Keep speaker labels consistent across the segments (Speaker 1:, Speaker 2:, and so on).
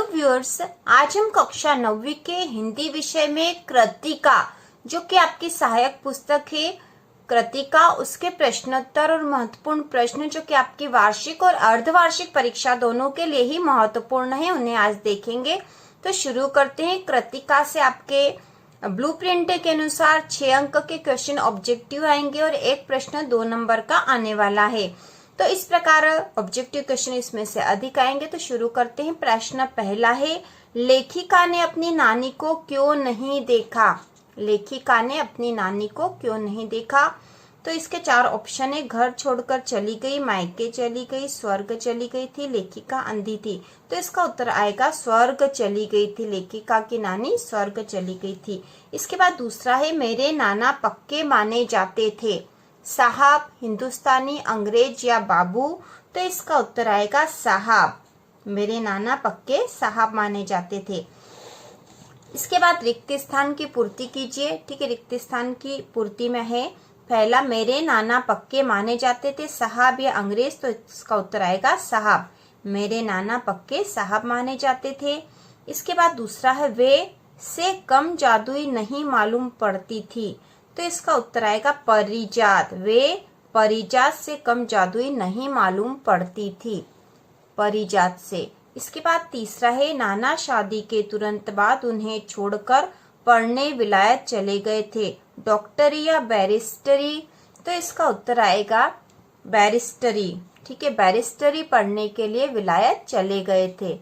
Speaker 1: Hello viewers, आज हम कक्षा 9वीं के हिंदी विषय में कृतिका, जो कि आपकी सहायक पुस्तक है कृतिका, उसके प्रश्नोत्तर और महत्वपूर्ण प्रश्न जो कि आपकी वार्षिक और अर्धवार्षिक परीक्षा दोनों के लिए ही महत्वपूर्ण है, उन्हें आज देखेंगे। तो शुरू करते हैं। कृतिका से आपके ब्लूप्रिंट के अनुसार 6 अंक के क्वेश्चन ऑब्जेक्टिव आएंगे और एक प्रश्न 2 नंबर का आने वाला है। तो इस प्रकार ऑब्जेक्टिव क्वेश्चन इसमें से अधिक आएंगे। तो शुरू करते हैं। प्रश्न पहला है, लेखिका ने अपनी नानी को क्यों नहीं देखा? लेखिका ने अपनी नानी को क्यों नहीं देखा? तो इसके 4 ऑप्शन है। घर छोड़कर चली गई, मायके चली गई, स्वर्ग चली गई थी, लेखिका अंधी थी। तो इसका उत्तर आएगा स्वर्ग चली गई थी। लेखिका की नानी स्वर्ग चली गई थी। इसके बाद दूसरा है, मेरे नाना पक्के माने जाते थे। साहब, हिंदुस्तानी, अंग्रेज या बाबू? तो इसका उत्तर आएगा साहब। मेरे नाना पक्के साहब माने जाते थे। इसके बाद रिक्त स्थान की पूर्ति कीजिए। ठीक है, रिक्त स्थान की पूर्ति में है पहला, मेरे नाना पक्के माने जाते थे, साहब या अंग्रेज? तो इसका उत्तर आएगा साहब। मेरे नाना पक्के साहब माने जाते थे। इसके बाद दूसरा है, वे से कम जादुई नहीं मालूम पड़ती थी। तो इसका उत्तर आएगा परिजात। वे परिजात से कम जादुई नहीं मालूम पड़ती थी, परिजात से। इसके बाद तीसरा है, नाना शादी के तुरंत बाद उन्हें छोड़कर पढ़ने विलायत चले गए थे, डॉक्टरी या बैरिस्टरी? तो इसका उत्तर आएगा बैरिस्टरी। ठीक है, बैरिस्टरी पढ़ने के लिए विलायत चले गए थे।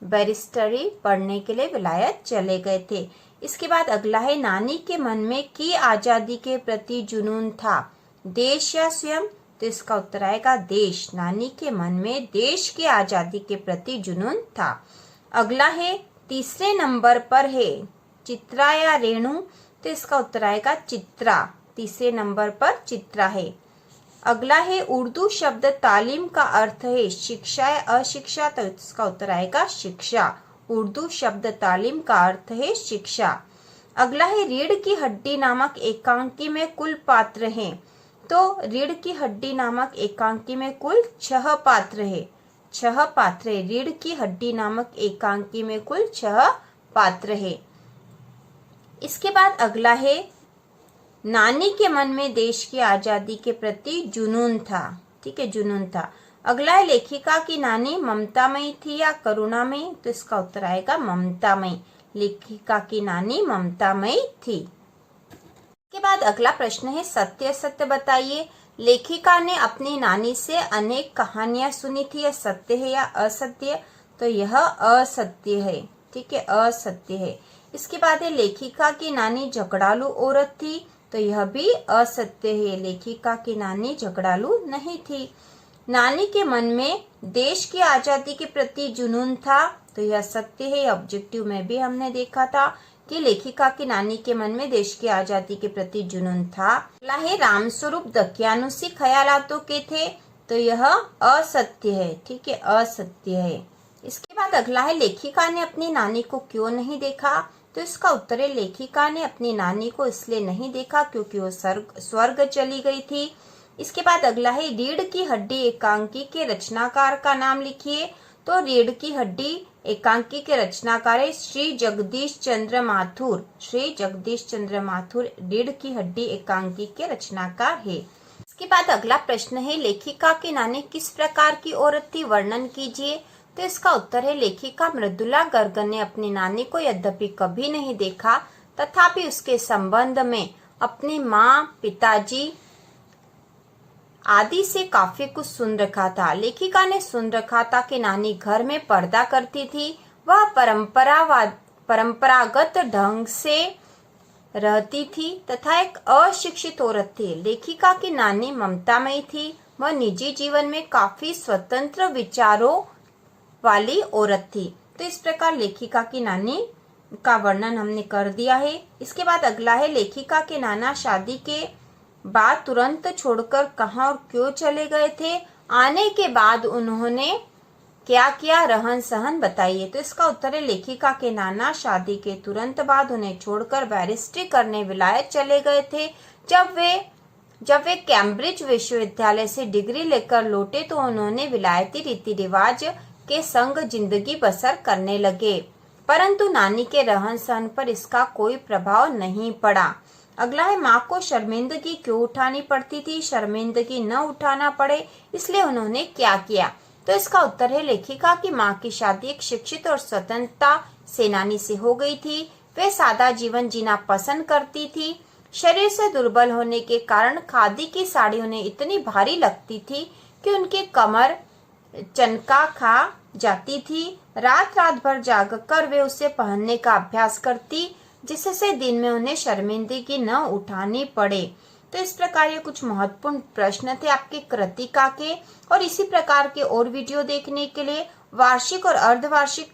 Speaker 1: बैरिस्टरी पढ़ने के लिए विलायत चले गए थे। इसके बाद अगला है, नानी के मन में की आजादी के प्रति जुनून था, देश या स्वयं? तो इसका उत्तर आएगा देश। नानी के मन में देश की आजादी के प्रति जुनून था। अगला है, तीसरे नंबर पर है, चित्रा या रेणु? तो इसका उत्तर आएगा चित्रा। तीसरे नंबर पर चित्रा है। अगला है, उर्दू शब्द तालीम का अर्थ है शिक्षा या अशिक्षा? तो इसका उत्तर आएगा शिक्षा। उर्दू शब्द तालीम का अर्थ है शिक्षा। अगला है, रीढ़ की हड्डी नामक एकांकी में कुल पात्र हैं? तो रीढ़ की हड्डी नामक एकांकी में कुल 6 पात्र है। 6 पात्र है। रीढ़ की हड्डी नामक एकांकी में कुल 6 पात्र है। इसके बाद अगला है, नानी के मन में देश की आजादी के प्रति जुनून था। ठीक है, जुनून था। अगला है, लेखिका की नानी ममतामयी थी या करुणामयी? तो इसका उत्तर आएगा ममतामयी। लेखिका की नानी ममतामयी थी। इसके बाद अगला प्रश्न है, सत्य सत्य बताइए। लेखिका ने अपनी नानी से अनेक कहानियां सुनी थी, यह सत्य है या असत्य? तो यह असत्य है। ठीक है, असत्य है। इसके बाद है, लेखिका की नानी झगड़ालू औरत थी? तो यह भी असत्य है। लेखिका की नानी झगड़ालू नहीं थी। नानी के मन में देश की आजादी के प्रति जुनून था? तो यह सत्य है। ऑब्जेक्टिव में भी हमने देखा था कि लेखिका की नानी के मन में देश की आजादी के प्रति जुनून था। अगला है, रामस्वरूप दकियानुसी ख्यालातों के थे? तो यह असत्य है। ठीक है, असत्य है। इसके बाद अगला है, लेखिका ने अपनी नानी को क्यों नहीं देखा? तो इसका उत्तर है, लेखिका ने अपनी नानी को इसलिए नहीं देखा क्योंकि वो स्वर्ग चली गई थी। इसके बाद अगला है, रीढ़ की हड्डी एकांकी के रचनाकार का नाम लिखिए। तो रीढ़ की हड्डी एकांकी के रचनाकार है श्री जगदीश चंद्र माथुर। श्री जगदीश चंद्र माथुर रीढ़ की हड्डी एकांकी के रचनाकार है। इसके बाद अगला प्रश्न है, लेखिका की नानी किस प्रकार की औरत थी, वर्णन कीजिए। तो इसका उत्तर है, लेखिका मृदुला गर्ग ने अपनी नानी को यद्यपि कभी नहीं देखा, तथापि उसके संबंध में अपनी माँ, पिताजी आदि से काफी कुछ सुन रखा था। लेखिका ने सुन रखा था कि नानी घर में पर्दा करती थी, वह परंपरागत ढंग से रहती थी तथा एक अशिक्षित औरत थी। लेखिका की नानी ममतामयी थी, वह निजी जीवन में काफी स्वतंत्र विचारों वाली औरत थी। तो इस प्रकार लेखिका की नानी का वर्णन हमने कर दिया है। इसके बाद अगला है, लेखिका के नाना शादी के बाद तुरंत छोड़कर कहां और क्यों चले गए थे? आने के बाद उन्होंने क्या किया, रहन सहन बताइए। तो इसका उत्तर है, लेखिका के नाना शादी के तुरंत बाद उन्हें छोड़कर बैरिस्ट्री करने विलायत चले गए थे। जब वे कैम्ब्रिज विश्वविद्यालय से डिग्री लेकर लौटे तो उन्होंने विलायती रीति रिवाज के संग जिंदगी बसर करने लगे, परंतु नानी के रहन सहन पर इसका कोई प्रभाव नहीं पड़ा। अगला है, माँ को शर्मिंदगी क्यों उठानी पड़ती थी? शर्मिंदगी न उठाना पड़े इसलिए उन्होंने क्या किया? तो इसका उत्तर है लेखिका की माँ की शादी एक शिक्षित और स्वतंत्रता सेनानी से हो गई थी। वे सादा जीवन जीना पसंद करती थी। शरीर से दुर्बल होने के कारण खादी की साड़ी उन्हें इतनी भारी लगती थी कि उनकी कमर चनका खा जाती थी। रात रात भर जागकर वे उसे पहनने का अभ्यास करती, जिससे दिन में उन्हें शर्मिंदगी न उठानी पड़े। तो इस प्रकार ये कुछ महत्वपूर्ण प्रश्न थे आपके कृतिका के। और इसी प्रकार के और वीडियो देखने के लिए, वार्षिक और अर्धवार्षिक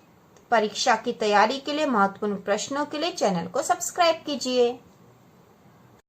Speaker 1: परीक्षा की तैयारी के लिए, महत्वपूर्ण प्रश्नों के लिए चैनल को सब्सक्राइब कीजिए।